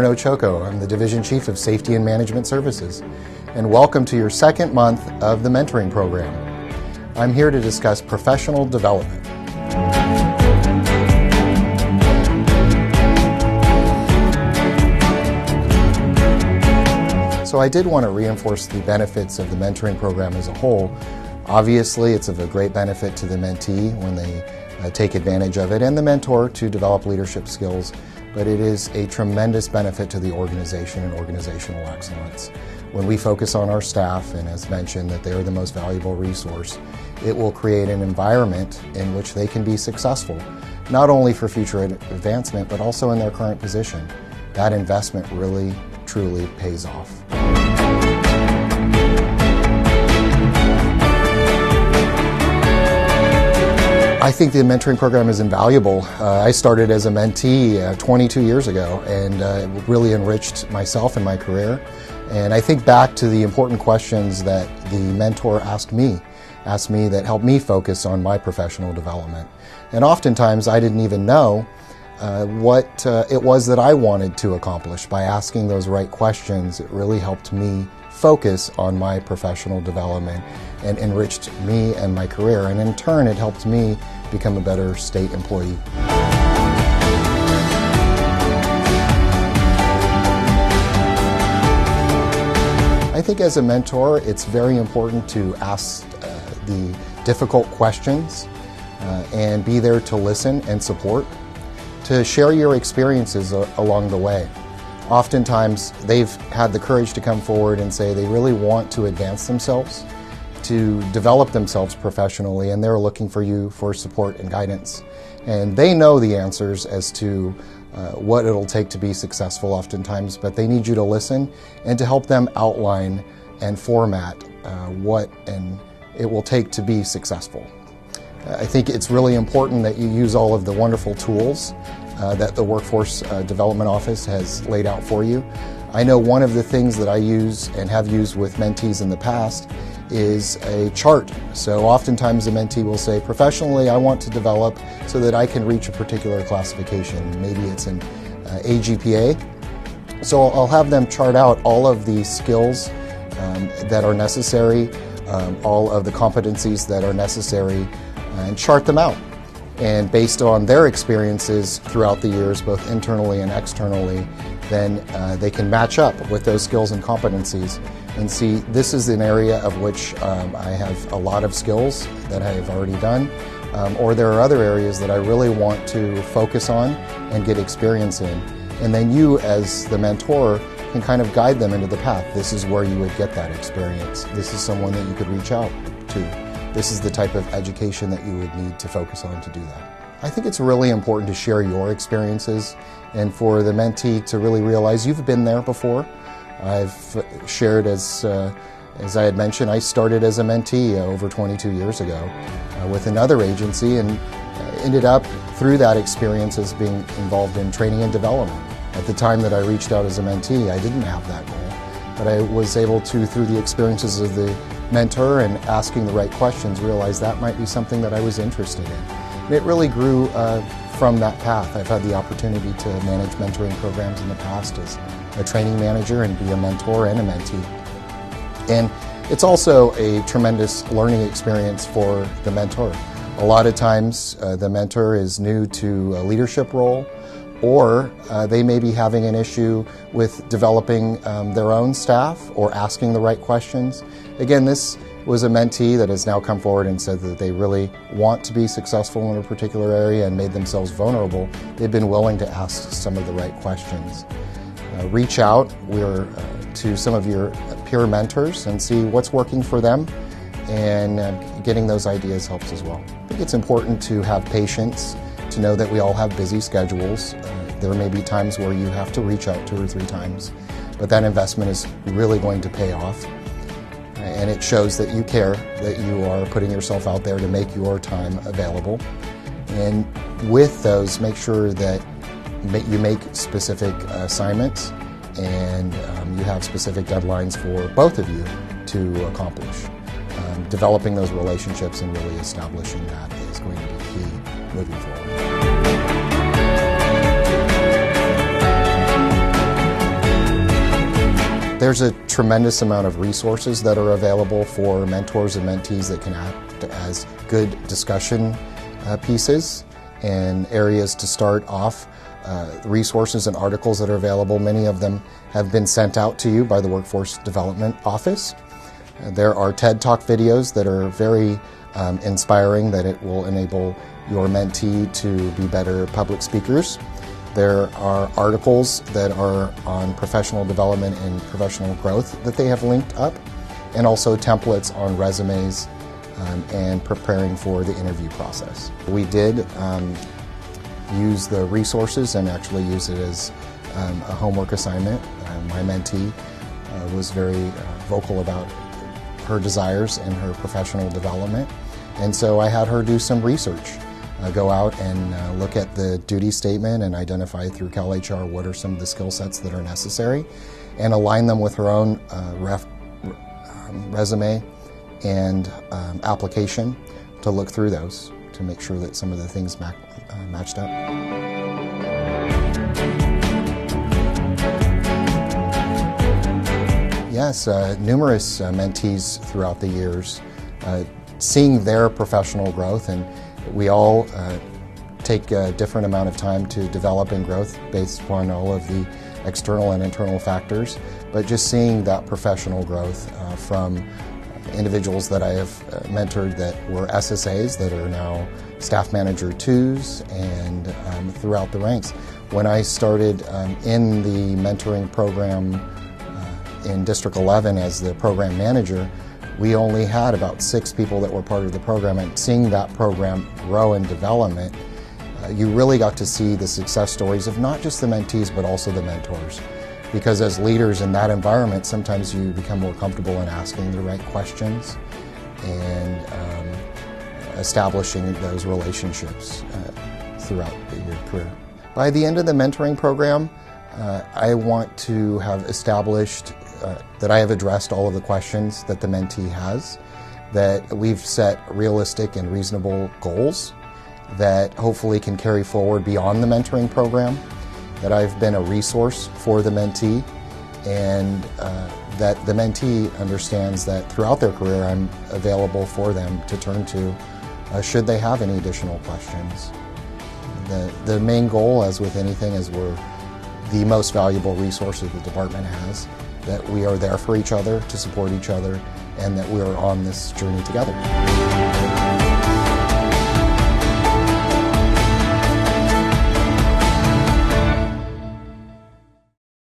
Ochoco. I'm the Division Chief of Safety and Management Services, and welcome to your second month of the mentoring program. I'm here to discuss professional development. So I did want to reinforce the benefits of the mentoring program as a whole. Obviously, it's of a great benefit to the mentee when they take advantage of it, and the mentor to develop leadership skills, but it is a tremendous benefit to the organization and organizational excellence. When we focus on our staff, and as mentioned, that they are the most valuable resource, it will create an environment in which they can be successful, not only for future advancement, but also in their current position. That investment really, truly pays off. I think the mentoring program is invaluable. I started as a mentee 22 years ago, and it really enriched myself and my career. And I think back to the important questions that the mentor asked me that helped me focus on my professional development. And oftentimes I didn't even know what it was that I wanted to accomplish. By asking those right questions, it really helped me focus on my professional development and enriched me and my career. And in turn, it helped me become a better state employee. I think as a mentor, it's very important to ask the difficult questions and be there to listen and support, to share your experiences along the way. Oftentimes, they've had the courage to come forward and say they really want to advance themselves, to develop themselves professionally, and they're looking for you for support and guidance. And they know the answers as to what it'll take to be successful oftentimes, but they need you to listen and to help them outline and format what it will take to be successful. I think it's really important that you use all of the wonderful tools that the Workforce Development Office has laid out for you. I know one of the things that I use and have used with mentees in the past is a chart. So oftentimes a mentee will say, professionally, I want to develop so that I can reach a particular classification. Maybe it's an AGPA. So I'll have them chart out all of the skills that are necessary, all of the competencies that are necessary, and chart them out. And based on their experiences throughout the years, both internally and externally, then they can match up with those skills and competencies and see this is an area of which I have a lot of skills that I have already done, or there are other areas that I really want to focus on and get experience in. And then you, as the mentor, can kind of guide them into the path. This is where you would get that experience. This is someone that you could reach out to. This is the type of education that you would need to focus on to do that. I think it's really important to share your experiences and for the mentee to really realize you've been there before. I've shared, as I had mentioned, I started as a mentee over 22 years ago with another agency, and ended up through that experience as being involved in training and development. At the time that I reached out as a mentee, I didn't have that goal, but I was able to, through the experiences of the mentor and asking the right questions, realize that might be something that I was interested in. And it really grew from that path. I've had the opportunity to manage mentoring programs in the past as a training manager and be a mentor and a mentee. And it's also a tremendous learning experience for the mentor. A lot of times the mentor is new to a leadership role, or they may be having an issue with developing their own staff or asking the right questions. Again, this was a mentee that has now come forward and said that they really want to be successful in a particular area and made themselves vulnerable. They've been willing to ask some of the right questions. Reach out to some of your peer mentors and see what's working for them, and getting those ideas helps as well. I think it's important to have patience, to know that we all have busy schedules. There may be times where you have to reach out 2 or 3 times, but that investment is really going to pay off. And it shows that you care, that you are putting yourself out there to make your time available. And with those, make sure that you make specific assignments and you have specific deadlines for both of you to accomplish. Developing those relationships and really establishing that is going to be key moving forward. There's a tremendous amount of resources that are available for mentors and mentees that can act as good discussion pieces and areas to start off. Resources and articles that are available, many of them have been sent out to you by the Workforce Development Office. There are TED Talk videos that are very inspiring, that it will enable your mentee to be better public speakers. There are articles that are on professional development and professional growth that they have linked up, and also templates on resumes and preparing for the interview process. We did use the resources and actually use it as a homework assignment. My mentee was very vocal about her desires and her professional development, and so I had her do some research. Go out and look at the duty statement and identify through CalHR what are some of the skill sets that are necessary, and align them with her own resume and application to look through those to make sure that some of the things matched up. Yes, numerous mentees throughout the years, seeing their professional growth, and we all take a different amount of time to develop and growth based upon all of the external and internal factors, but just seeing that professional growth from individuals that I have mentored that were SSAs that are now staff manager 2s and throughout the ranks. When I started in the mentoring program in District 11 as the program manager, we only had about 6 people that were part of the program, and seeing that program grow and development, you really got to see the success stories of not just the mentees but also the mentors. Because as leaders in that environment, sometimes you become more comfortable in asking the right questions and establishing those relationships throughout your career. By the end of the mentoring program, I want to have established that I have addressed all of the questions that the mentee has, that we've set realistic and reasonable goals that hopefully can carry forward beyond the mentoring program, that I've been a resource for the mentee, and that the mentee understands that throughout their career I'm available for them to turn to should they have any additional questions. The main goal, as with anything, is we're the most valuable resource that the department has, that we are there for each other, to support each other, and that we are on this journey together.